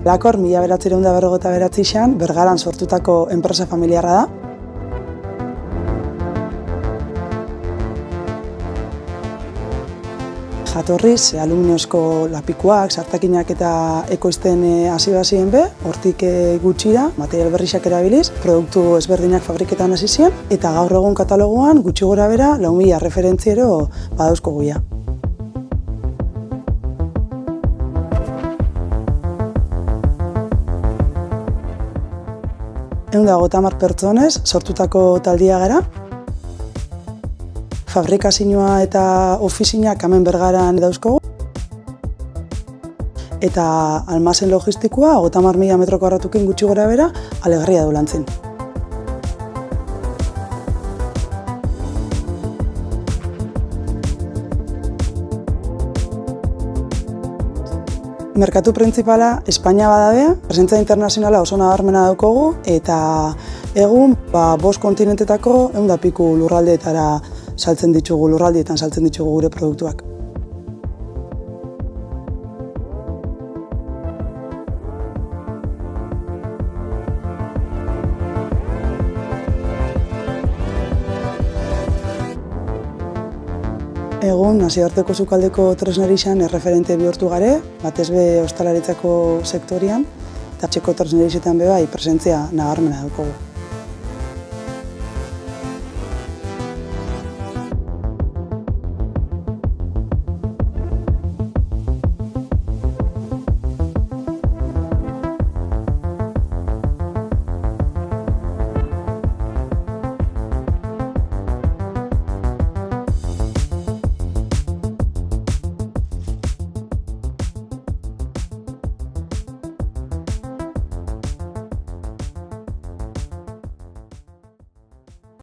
Lakor 1959 Bergaran sortutako enpresa familiarra da. Jatorriz, aluminiozko lapikuak, sartakinak eta ekoizten hasi bazien be, hortik gutxira, material berrixak erabiliz, produktu ezberdinak fabriketan hasi ziren, eta gaur egun katalogoan gutxi gora bera 4.000 referentziero badauzko guia. Ehun eta hogeita hamar pertsonez sortutako taldia gara. Fabrikazioa eta ofizinak hemen Bergaran dauzkogu. Eta almazen logistikoa 30.000 metro karratukin gutxi gora bera Alegria du lantzen. Merkatu printzipala Espainia badabea, presentzia internazionala oso nabarmena daukogu eta egun 5 kontinentetako 100 eta piku lurraldeetara lurraldietan saltzen ditugu gure produktuak. Egun, nazioarteko sukaldeko tresnerixan erreferente bihurtu gare, batez be ostalaritzako sektorian, eta txeko tresnerixetan be bai presentzia nabarmena daukogu.